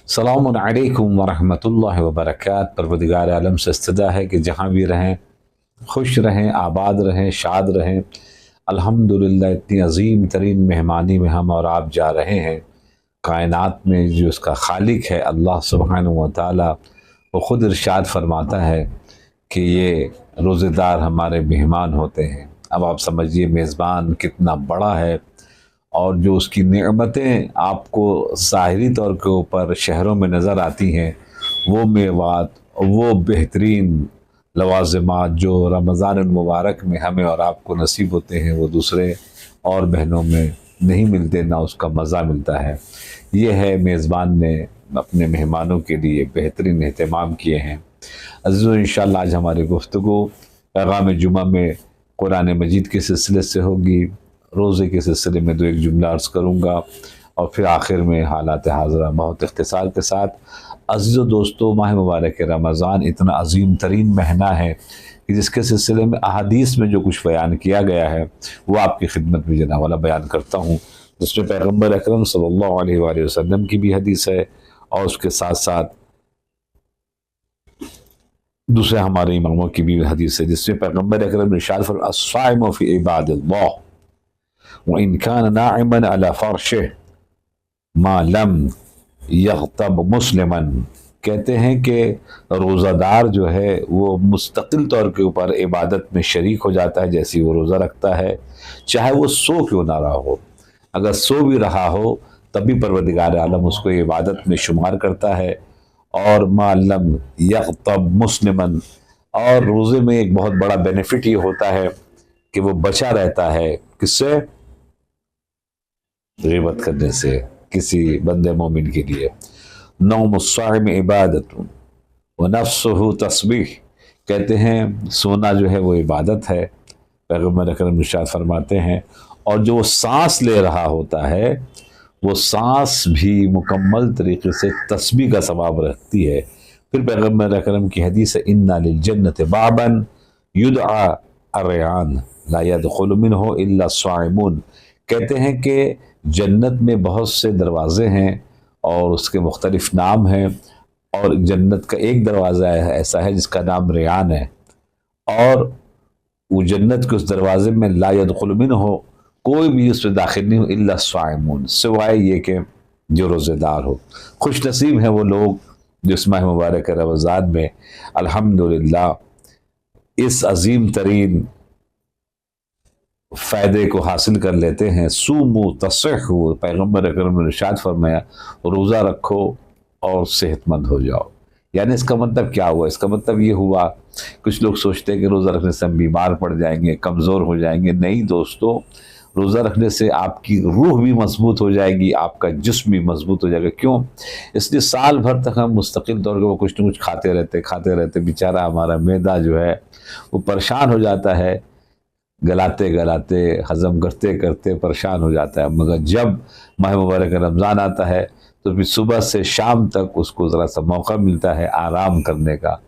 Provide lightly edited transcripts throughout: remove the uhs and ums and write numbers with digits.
अस्सलामु अलैकुम वरहमतुल्लाहि वबरकात। परवरदिगार आलम से इस्तदा है कि जहाँ भी रहें खुश रहें, आबाद रहें, शाद रहें। अल्हम्दुलिल्लाह इतनी अजीम तरीन मेहमानी में हम और आप जा रहे हैं। कायनात में जो उसका खालिक है अल्लाह सुब्हानहू व तआला, वो ख़ुद इरशाद फरमाता है कि ये रोज़ेदार हमारे मेहमान होते हैं। अब आप समझिए मेज़बान कितना बड़ा है, और जो उसकी नेमतें आपको ज़ाहिरी तौर के ऊपर शहरों में नज़र आती हैं, वो मेवात, वो बेहतरीन लवाज़िमात जो रमज़ान मुबारक में हमें और आपको नसीब होते हैं, वो दूसरे और बहनों में नहीं मिलते, ना उसका मज़ा मिलता है। ये है मेज़बान ने अपने मेहमानों के लिए बेहतरीन एहतमाम किए हैं। अज़ीज़ों, इंशाअल्लाह आज हमारी गुफ्तगू पैगाम जुमा में कुरान मजीद के सिलसिले से होगी। रोज़े के सिलसिले में दो एक जुमला अर्ज़ करूँगा और फिर आखिर में हालात हाज़िरा बहुत इख्तिसार के साथ। अज़ीज़ों दोस्तों, माह मुबारक रमज़ान इतना अजीम तरीन महीना है कि जिसके सिलसिले में अहादीस में जो कुछ बयान किया गया है वो आपकी खिदमत में जना वाला बयान करता हूँ, जिसमें पैगम्बर अकरम सल्लल्लाहु अलैहि वसल्लम की भी हदीस है और उसके साथ साथ दूसरे हमारे इमामों की भी हदीस है, जिसमें पैगम्बर अकरम ने इरशाद फरमाया अस्साइमु फी इबादिल्लाह व इन कान नाइमन अला फर्शिह मा लम यग़तब मुस्लिमन। कहते हैं कि रोज़ादार जो है वो मुस्तकिल तौर के ऊपर इबादत में शरीक हो जाता है जैसी वो रोज़ा रखता है, चाहे वो सो क्यों ना रहा हो। अगर सो भी रहा हो तब भी परवरदिगार आलम उसको इबादत में शुमार करता है। और मा लम यग़तब मुस्लिमन, और रोज़े में एक बहुत बड़ा बेनिफिट ये होता है कि वो बचा रहता है किससे? ग़ीबत करने से किसी बंदे मोमिन के लिए। नौमुस्साइम इबादतुन व नफ्सुहु तस्बीह। कहते हैं सोना जो है वो इबादत है, पैगम्बर अकरम इरशाद फरमाते हैं, और जो सांस ले रहा होता है वो सांस भी मुकम्मल तरीके से तस्बीह का सवाब रखती है। फिर पैगम्बर अकरम की हदीस है इन्ना लिल जन्नति बाबन युदआ अर्रयान ला यदखुलु मिन्हु इल्ला स्वाइमून। कहते हैं कि जन्नत में बहुत से दरवाज़े हैं और उसके मुख्तलिफ नाम हैं, और जन्नत का एक दरवाज़ा ऐसा है जिसका नाम रेयान है, और वो जन्नत के उस दरवाज़े में ला यदखुलु मिन्हु, कोई भी उसमें दाखिल नहीं हो इल्ला स्वाइमून, सिवाय ये कि जो रोज़ेदार हो। खुश नसीब हैं वो लोग जो इस माह मुबारक रमज़ान में अल्हम्दुलिल्लाह इस अजीम तरीन फ़ायदे को हासिल कर लेते हैं। सूमू तस्हू, पैगम्बर अकरम ने इरशाद फरमाया रोज़ा रखो और सेहतमंद हो जाओ। यानी इसका मतलब क्या हुआ? इसका मतलब ये हुआ, कुछ लोग सोचते हैं कि रोज़ा रखने से हम बीमार पड़ जाएंगे, कमज़ोर हो जाएंगे। नहीं दोस्तों, रोज़ा रखने से आपकी रूह भी मजबूत हो जाएगी, आपका जिस्म भी मजबूत हो जाएगा। क्यों? इसलिए साल भर तक हम मुस्तकिल तौर पर कुछ न कुछ खाते रहते बेचारा हमारा मैदा जो है वो परेशान हो जाता है, गलाते गलाते हज़म करते करते परेशान हो जाता है। मगर जब माह मुबारक रमज़ान आता है तो फिर सुबह से शाम तक उसको ज़रा सा मौका मिलता है आराम करने का।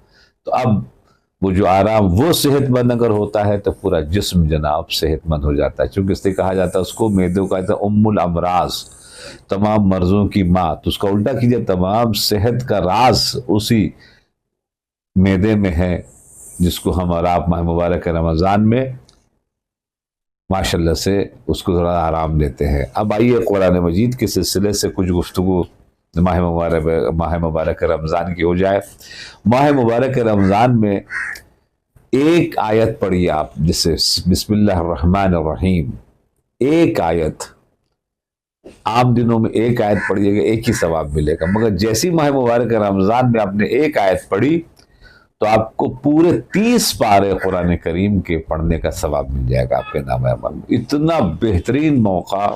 तो अब वो जो आराम, वो सेहतमंद अगर होता है तो पूरा जिस्म जनाब सेहतमंद हो जाता है। चूँकि इसलिए कहा जाता है उसको मैदे का उम्मुल अमराज, तमाम मर्ज़ों की माँ। तो उसका उल्टा कीजिए, तमाम सेहत का राज उसी मैदे में है जिसको हम और आप माह मुबारक रमज़ान में माशाल्लाह से उसको थोड़ा आराम देते हैं। अब आइए कुरान मजीद के सिलसिले से कुछ गुफ्तगू माह मुबारक रमज़ान की हो जाए। माह मुबारक रमज़ान में एक आयत पढ़िए आप, जिससे बिस्मिल्लाहिर्रहमानिर्रहीम, एक आयत, आम दिनों में एक आयत पढ़िएगा एक ही सवाब मिलेगा, मगर जैसी माह मुबारक रमज़ान में आपने एक आयत पढ़ी तो आपको पूरे 30 पारे कुरान करीम के पढ़ने का सवाब मिल जाएगा आपके नाम अमल में। इतना बेहतरीन मौका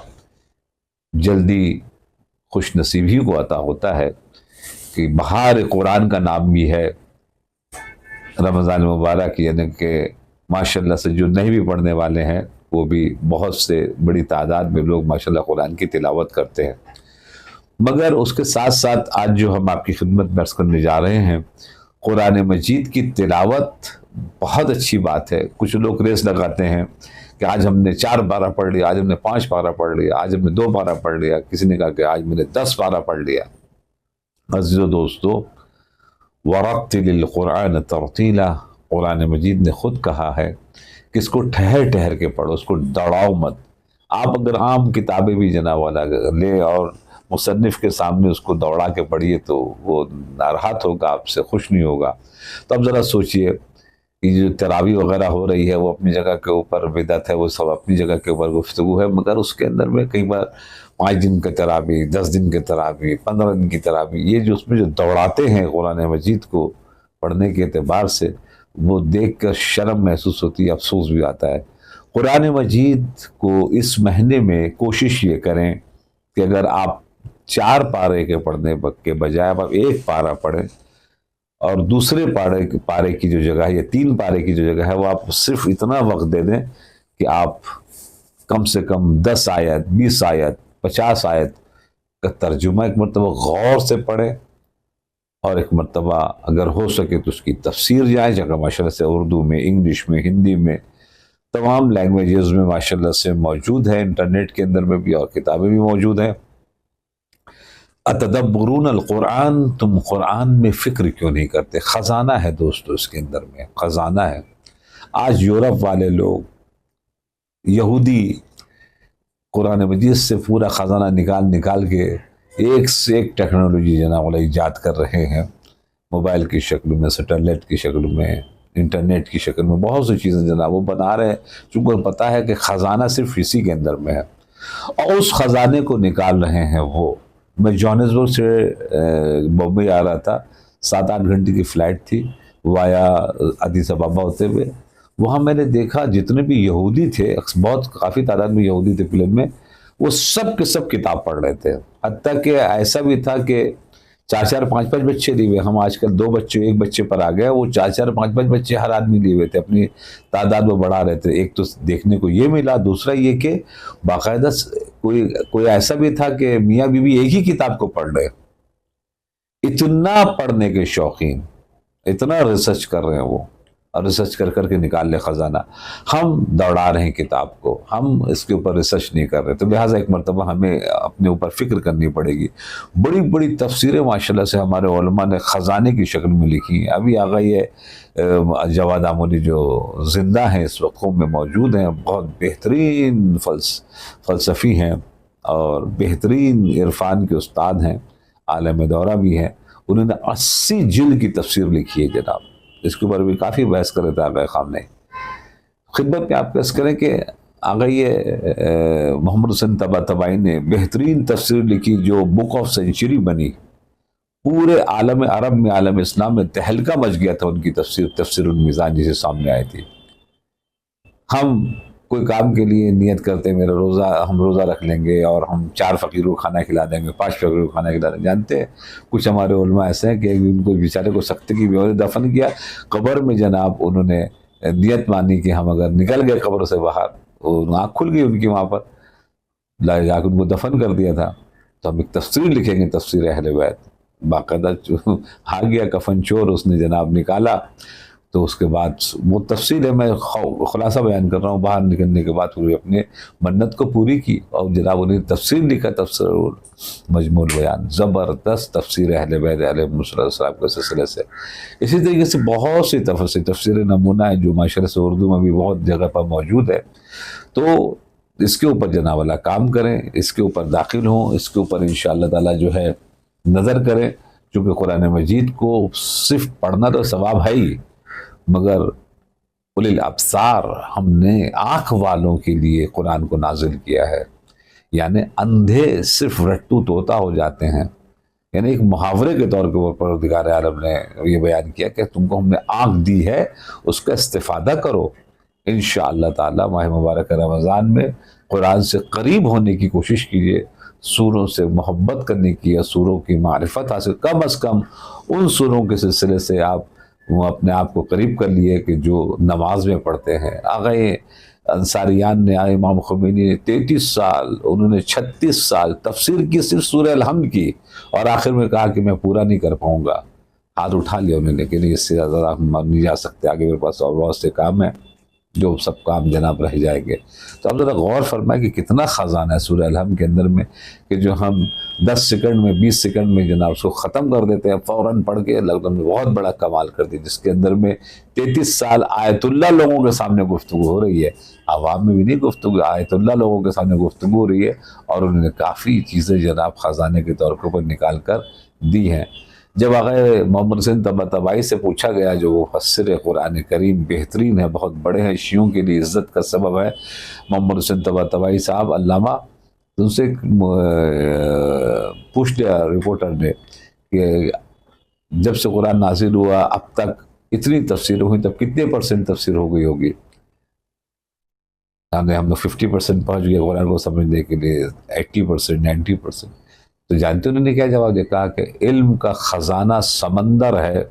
जल्दी खुश नसीबी को अता होता है कि बहार कुरान का नाम भी है रमज़ान मुबारक, यानी कि माशाल्लाह से जो नहीं भी पढ़ने वाले हैं वो भी बहुत से बड़ी तादाद में लोग माशाल्लाह कुरान की तिलावत करते हैं। मगर उसके साथ साथ आज जो हम आपकी खिदमत में अर्ज़ करने जा रहे हैं कुरान मजीद की तिलावत बहुत अच्छी बात है। कुछ लोग रेस लगाते हैं कि आज हमने 4 पारा पढ़ लिया, आज हमने 5 पारा पढ़ लिया, आज हमने 2 पारा पढ़ लिया, किसी ने कहा कि आज मैंने 10 पारा पढ़ लिया। अज़ीज़ो दोस्तों, वरत्तिलिल कुरान तरतीला, कुरान मजीद ने खुद कहा है कि इसको ठहर ठहर के पढ़ो, उसको दौड़ाओ मत। आप अगर आम किताबें भी जनाब वाला ले और मुसन्निफ के सामने उसको दौड़ा के पढ़िए तो वो नाराज़ होगा, आपसे खुश नहीं होगा। तो अब ज़रा सोचिए कि जो तरावी वगैरह हो रही है वो अपनी जगह के ऊपर बिदअत है, वो सब अपनी जगह के ऊपर गुफ्तगू है, मगर उसके अंदर में कई बार 5 दिन के तरावी, 10 दिन के तरावी, 15 दिन की तरावी, ये जो उसमें जो दौड़ाते हैं कुरान मजीद को पढ़ने के एतबार से, वो देख कर शर्म महसूस होती है, अफसोस भी आता है। कुरान मजीद को इस महीने में कोशिश ये करें कि अगर आप 4 पारे के पढ़ने के बजाय आप 1 पारा पढ़ें, और दूसरे पारे की जो जगह है या 3 पारे की जो जगह है वो आप सिर्फ इतना वक्त दे दें कि आप कम से कम 10 आयत, 20 आयत, 50 आयत का तर्जुमा एक मरतबा गौर से पढ़ें, और एक मरतबा अगर हो सके तो उसकी तफसीर जाए, जगह माशाल्लाह से उर्दू में, इंग्लिश में, हिंदी में, तमाम लैंग्वेजेस में माशाल्लाह से मौजूद है, इंटरनेट के अंदर में भी, और किताबें भी मौजूद हैं। अतदब्बुरून अल कुरान, तुम कुरान में फ़िक्र क्यों नहीं करते? ख़जाना है दोस्तों, इसके अंदर में ख़जाना है। आज यूरोप वाले लोग, यहूदी, कुरान मजीद से पूरा ख़जाना निकाल निकाल के एक से एक टेक्नोलॉजी जनाब ईजाद कर रहे हैं, मोबाइल की शक्ल में, सैटेलाइट की शक्ल में, इंटरनेट की शक्ल में, बहुत सी चीज़ें जनाब वो बना रहे हैं, चूँकि उन्हें पता है कि ख़जाना सिर्फ इसी के अंदर में है, और उस ख़जाने को निकाल रहे हैं वो। मैं जोहानिसबर्ग से बम्बई आ रहा था, 7-8 घंटे की फ़्लाइट थी वाया अदीस अबाबा होते हुए। वहाँ मैंने देखा जितने भी यहूदी थे, बहुत काफ़ी तादाद में यहूदी थे प्लेन में, वो सब के सब किताब पढ़ रहे थे। हत्ता कि ऐसा भी था कि 4-4, 5-5 बच्चे लिए हुए, हम आजकल 2 बच्चे 1 बच्चे पर आ गए, वो 4-4, 5-5 बच्चे हर आदमी लिए हुए थे, अपनी तादाद वो बढ़ा रहे थे। एक तो देखने को ये मिला, दूसरा ये कि बाकायदा कोई ऐसा भी था कि मियाँ बीवी एक ही किताब को पढ़ रहे, इतना पढ़ने के शौकीन, इतना रिसर्च कर रहे हैं वो, और रिसर्च कर करके निकाल ले ख़जाना। हम दौड़ा रहे हैं किताब को, हम इसके ऊपर रिसर्च नहीं कर रहे, तो लिहाजा एक मरतबा हमें अपने ऊपर फ़िक्र करनी पड़ेगी। बड़ी बड़ी तफसीरें माशाल्लाह से हमारे उलमा ने ख़जाने की शक्ल में लिखी हैं। अभी आ गई है जवाद आमोनी जो ज़िंदा हैं इस वक्त में मौजूद हैं, बहुत बेहतरीन फ़लसफ़ी हैं और बेहतरीन इरफ़ान के उस्ताद हैं, आलम दौरा भी हैं। उन्होंने 80 जिल्द की तफसीर लिखी है जनाब, इसके ऊपर भी काफ़ी बहस कर रहे थे आगा खान ने। खिदमत में आप पेश करें कि आगा ये मोहम्मद हुसैन तबातबाई ने बेहतरीन तफसीर लिखी जो बुक ऑफ सेंचुरी बनी, पूरे आलम अरब में, आलम इस्लाम में तहलका मच गया था उनकी तफसीरुल मीज़ान जिसे सामने आई थी। हम कोई काम के लिए नियत करते हैं, मेरा रोज़ा, हम रोज़ा रख लेंगे और हम 4 फ़कीरों को खाना खिला देंगे, 5 फ़कीरों को खाना खिला देंगे। जानते हैं कुछ हमारे उलमा ऐसे हैं कि उनको बेचारे को सख्ती की बेवजह दफन किया, कब्र में जनाब उन्होंने नियत मानी कि हम अगर निकल गए कब्र से बाहर, आँख खुल गई उनकी, वहाँ पर ला जाकर उनको दफन कर दिया था। तो हम एक तफसीर लिखेंगे, तफसीर अहले बैत, बाकायदा आ गया कफन चोर, उसने जनाब निकाला, तो उसके बाद वो तफसील है, मैं खुलासा बयान कर रहा हूँ, बाहर निकलने के बाद पूरी अपने मन्नत को पूरी की, और जनाब उन्हें तफसीर लिखा, तफसीर मजमूल बयान, ज़बरदस्त तफसीर अहले बैत अलैहिस्सलाम के सिलसिले से। इसी तरीके से बहुत सी तफसीर नमूना है जो माशाल्लाह से उर्दू में भी बहुत जगह पर मौजूद है। तो इसके ऊपर जनाब वाला काम करें, इसके ऊपर दाखिल हों, इसके ऊपर इंशाअल्लाह ताला जो है नज़र करें, चूँकि कुरान मजीद को सिर्फ पढ़ना तो सवाब है ही, मगर उलिल अब्सार, हमने आँख वालों के लिए कुरान को नाजिल किया है। यानी अंधे सिर्फ रट्टू तोता हो जाते हैं, यानी एक मुहावरे के तौर के ऊपर परवरदिगार आलम ने ये बयान किया कि तुमको हमने आँख दी है, उसका इस्तिफादा करो। इंशाअल्लाह ताला माह मुबारक रमज़ान में कुरान से करीब होने की कोशिश कीजिए, सूरों से मोहब्बत करने की या सूरों की मारिफत हासिल, कम अज़ कम उन सूरों के सिलसिले से आप वो अपने आप को करीब कर लिए कि जो नमाज में पढ़ते हैं। आगे अंसारियान ने, आगे इमाम ख़ुमैनी ने 33 साल, उन्होंने 36 साल तफसीर की, सिर्फ सूरह अल-हम्द की, और आखिर में कहा कि मैं पूरा नहीं कर पाऊँगा। हाथ उठा लिया उन्होंने कि नहीं, इससे ज़्यादा हम नहीं जा सकते आगे, मेरे पास और बहुत से काम है, जो सब काम जनाब रह जाएंगे। तो आप ज़रा गौर फरमाए कि कितना ख़जाना है सूरह अल-हम्द के अंदर में, कि जो हम 10 सेकंड में 20 सेकंड में जनाब उसको ख़त्म कर देते हैं फ़ौरन पढ़ के। अल्लाह ने बहुत बड़ा कमाल कर दिया, जिसके अंदर में 33 साल आयतुल्लाह लोगों के सामने गुफ्तगू हो रही है, आवाम में भी नहीं गुफ्तगू, आयतुल्लाह लोगों के सामने गुफ्तगू हो रही है। और उन्होंने काफ़ी चीज़ें जनाब ख़जाने के तौर के ऊपर निकाल कर दी हैं। जब आगे मोहम्मद हुसैन तबातबाई से पूछा गया, जो वो मुफस्सिर कुरान करीम बेहतरीन है, बहुत बड़े हैं, शियों के लिए इज़्ज़त का सबब है मोहम्मद हुसैन तबातबाई साहब अल्लामा, तो उनसे पूछ लिया रिपोर्टर ने कि जब से कुरान नाजिल हुआ अब तक इतनी तफसीर हुई, तब कितने % तफसीर हो गई होगी? हम लोग 50% पहुँच गए कुरान को समझने के लिए, 80%, 90%। तो जानते उन्होंने क्या जवाब दिया? कहा कि इल्म का ख़जाना समंदर है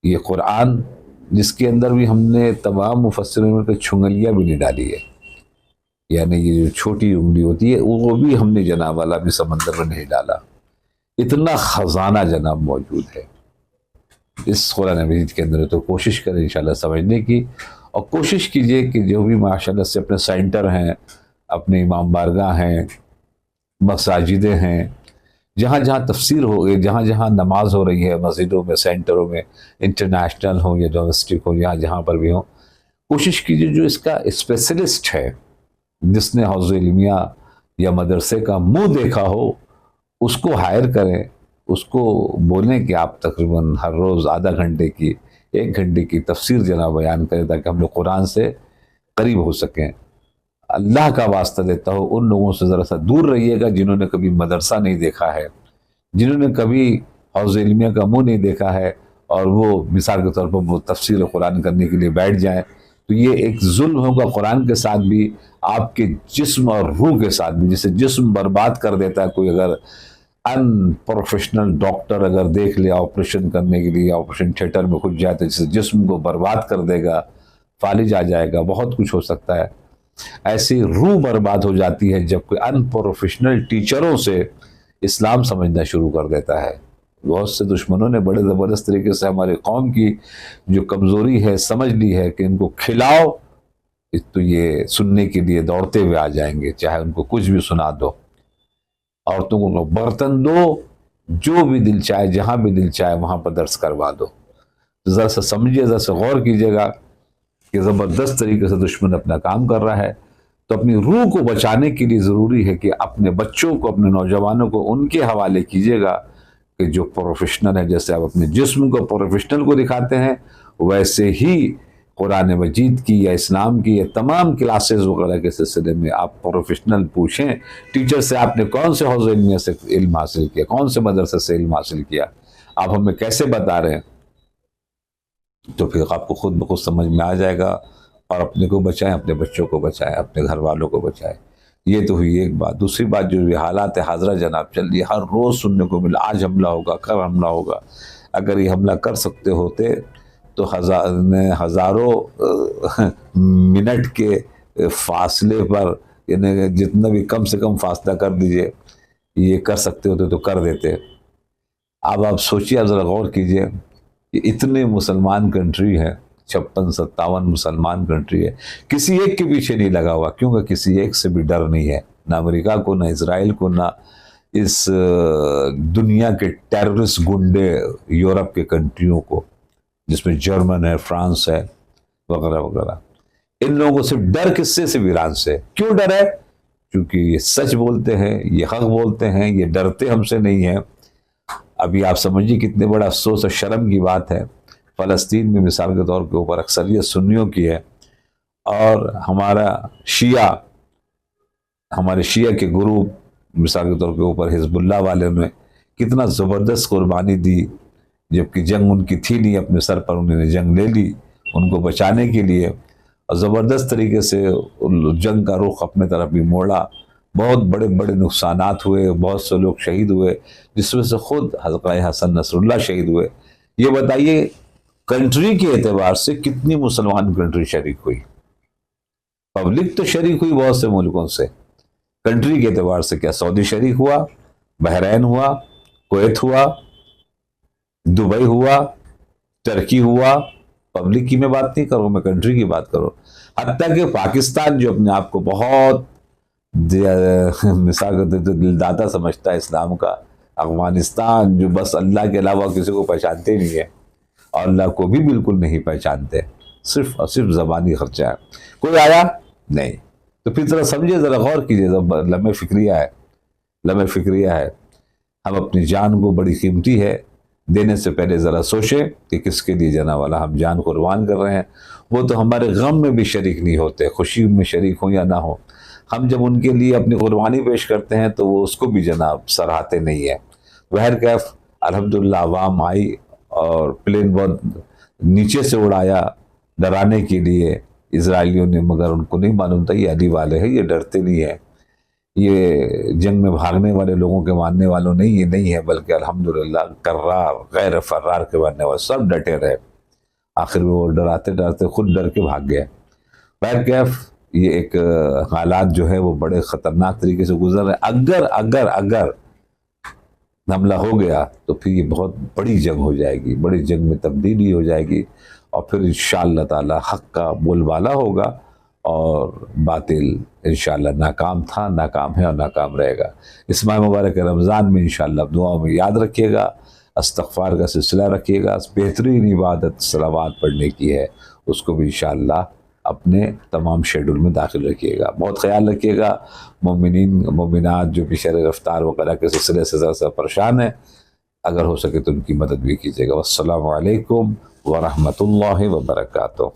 ये कुरान, जिसके अंदर भी हमने तमाम मुफस्सिरों में छुंगलियाँ भी नहीं डाली है, यानी ये जो छोटी उंगली होती है वो भी हमने जनाब वाला भी समंदर में नहीं डाला। इतना ख़जाना जनाब मौजूद है इस कुरान मजीद के अंदर। तो कोशिश करें इंशाल्लाह समझने की, और कोशिश कीजिए कि जो भी माशाल्लाह से अपने सेंटर हैं, अपने इमाम बारगाह हैं, मसाजिदें हैं, जहाँ जहाँ तफसीर हो गई, जहाँ जहाँ नमाज हो रही है, मस्जिदों में, सेंटरों में, इंटरनेशनल हो या डोमेस्टिक हो, जहाँ पर भी हो, कोशिश कीजिए जो इसका स्पेशलिस्ट है, जिसने हौज़ इल्मिया या मदरसे का मुंह देखा हो, उसको हायर करें, उसको बोलें कि आप तकरीबन हर रोज़ आधा घंटे की, 1 घंटे की तफसीर जना बयान करें, ताकि हम लोग कुरान से करीब हो सकें। अल्लाह का वास्ता देता हो, उन लोगों से ज़रा सा दूर रहिएगा जिन्होंने कभी मदरसा नहीं देखा है, जिन्होंने कभी हौज़ इल्मिया का मुंह नहीं देखा है, और वो मिसाल के तौर पर वो तफसीर कुरान करने के लिए बैठ जाएं, तो ये एक जुल्म होगा कुरान के साथ भी, आपके जिस्म और रूह के साथ भी। जैसे जिस्म बर्बाद कर देता है कोई अगर अनप्रोफेशनल डॉक्टर अगर देख ले ऑपरेशन करने के लिए, ऑपरेशन थिएटर में घुस जाए, तो जैसे जिस्म को बर्बाद कर देगा, फालिज आ जाएगा, बहुत कुछ हो सकता है। ऐसी रूह बर्बाद हो जाती है जब कोई अनप्रोफेशनल टीचरों से इस्लाम समझना शुरू कर देता है। बहुत से दुश्मनों ने बड़े ज़बरदस्त तरीके से हमारी कौम की जो कमज़ोरी है समझ ली है कि इनको खिलाओ तो ये सुनने के लिए दौड़ते हुए आ जाएंगे, चाहे उनको कुछ भी सुना दो। औरतों को बर्तन दो, जो भी दिल चाहे, जहाँ भी दिल चाहे वहाँ पर दर्स करवा दो। तो ज़रा सा समझिए, ज़रा सा गौर कीजिएगा कि ज़बरदस्त तरीके से दुश्मन अपना काम कर रहा है। तो अपनी रूह को बचाने के लिए ज़रूरी है कि अपने बच्चों को, अपने नौजवानों को उनके हवाले कीजिएगा कि जो प्रोफेशनल है। जैसे आप अपने जिस्म को प्रोफेशनल को दिखाते हैं, वैसे ही कुरान मजीद की या इस्लाम की या तमाम क्लासेस वगैरह के सिलसिले में आप प्रोफेशनल पूछें टीचर से, आपने कौन से हौज़ इल्मिया से इल्म हासिल किया, कौन से मदरसे से इल्म हासिल किया, आप हमें कैसे बता रहे हैं? तो फिर आपको खुद ब खुद समझ में आ जाएगा। और अपने को बचाएं, अपने बच्चों को बचाएं, अपने घर वालों को बचाएं। ये तो हुई एक बात। दूसरी बात, जो ये हालात हाज़रा जनाब चल रही है, हर रोज़ सुनने को मिला, आज हमला होगा, कल हमला होगा। अगर ये हमला कर सकते होते तो हज़ारों मिनट के फासले पर, यानी जितना भी कम से कम फासला कर दीजिए, ये कर सकते होते तो कर देते। अब आप सोचिए, आप ज़रा गौर कीजिए कि इतने मुसलमान कंट्री है, 56-57 मुसलमान कंट्री है, किसी एक के पीछे नहीं लगा हुआ, क्योंकि किसी एक से भी डर नहीं है, ना अमेरिका को, ना इसराइल को, ना इस दुनिया के टेररिस्ट गुंडे यूरोप के कंट्रियों को, जिसमें जर्मन है, फ्रांस है, वगैरह वगैरह। इन लोगों से डर किससे? से ईरान से। क्यों डर है? क्योंकि ये सच बोलते हैं, ये हक बोलते हैं, ये डरते हमसे नहीं है। अभी आप समझिए कितने बड़ा अफसोस और शर्म की बात है, फ़लस्तीन में मिसाल के तौर के ऊपर अक्सरियत सुन्नियों की है, और हमारे शिया के ग्रुप मिसाल के तौर के ऊपर हिजबुल्लाह वाले ने कितना ज़बरदस्त कुर्बानी दी, जबकि जंग उनकी थी नहीं, अपने सर पर उन्होंने जंग ले ली उनको बचाने के लिए, और ज़बरदस्त तरीके से जंग का रुख अपने तरफ भी मोड़ा। बहुत बड़े बड़े नुकसानात हुए, बहुत से लोग शहीद हुए, जिसमें से खुद हज़रत हसन नसरुल्लाह शहीद हुए। ये बताइए कंट्री के एतबार से कितनी मुसलमान कंट्री शरीक हुई? पब्लिक तो शरीक हुई बहुत से मुल्कों से, कंट्री के एतबार से क्या? सऊदी शरीक हुआ, बहरैन हुआ, कुवैत हुआ, दुबई हुआ, टर्की हुआ, पब्लिक की मैं बात नहीं करूँ, मैं कंट्री की बात करूँ। हत्ता कि पाकिस्तान जो अपने आप को बहुत मिसाल के तो दिलदाता समझता है इस्लाम का, अफगानिस्तान जो बस अल्लाह के अलावा किसी को पहचानते नहीं है और अल्लाह को भी बिल्कुल नहीं पहचानते, सिर्फ और सिर्फ ज़बानी खर्चा है। कोई आया नहीं, तो फिर ज़रा समझिए, ज़रा गौर कीजिए, लम्हे फिक्रिया है, लम्हे फिक्रिया है। हम अपनी जान को, बड़ी कीमती है, देने से पहले ज़रा सोचें कि किसके लिए जाना वाला हम जान कुर्बान कर रहे हैं। वो तो हमारे गम में भी शरीक नहीं होते, खुशी में शरीक हो या ना हो। हम जब उनके लिए अपनी कुर्बानी पेश करते हैं तो वो उसको भी जनाब सराहते नहीं है। बहर कैफ अल्हम्दुलिल्लाह आवाम आई और प्लेन बहुत नीचे से उड़ाया डराने के लिए इजराइलियों ने, मगर उनको नहीं मालूम था ये अली वाले हैं, ये डरते नहीं है, ये जंग में भागने वाले लोगों के मानने वालों नहीं, ये नहीं है, बल्कि अल्हम्दुलिल्लाह कर्रार गैर फर्रार के मानने वाले, सब डटे रहे। आखिर में वो डराते डराते खुद डर के भाग गए। बहर कैफ ये एक हालात जो है वो बड़े ख़तरनाक तरीके से गुजर रहे। अगर अगर अगर हमला हो गया तो फिर ये बहुत बड़ी जंग हो जाएगी, बड़ी जंग में तब्दीली हो जाएगी और फिर इंशाअल्लाह ताला हक़ का बोलबाला होगा और बातिल इंशाअल्लाह नाकाम था, नाकाम है और नाकाम रहेगा। इस माह मुबारक रमज़ान में इंशाअल्लाह दुआओं में याद रखिएगा, इस्तिग़फ़ार का सिलसिला रखिएगा, बेहतरीन इबादत सलावात पढ़ने की है, उसको भी इंशाअल्लाह अपने तमाम शेड्यूल में दाखिल रखिएगा। बहुत ख्याल रखिएगा। मोमिनीन मोमिनात जो पिछले रफ्तार वगैरह के सिलसिले से ज़रा परेशान है, अगर हो सके तो उनकी मदद भी कीजिएगा। वस्सलामु अलैकुम व रहमतुल्लाहि व बरकातुहू।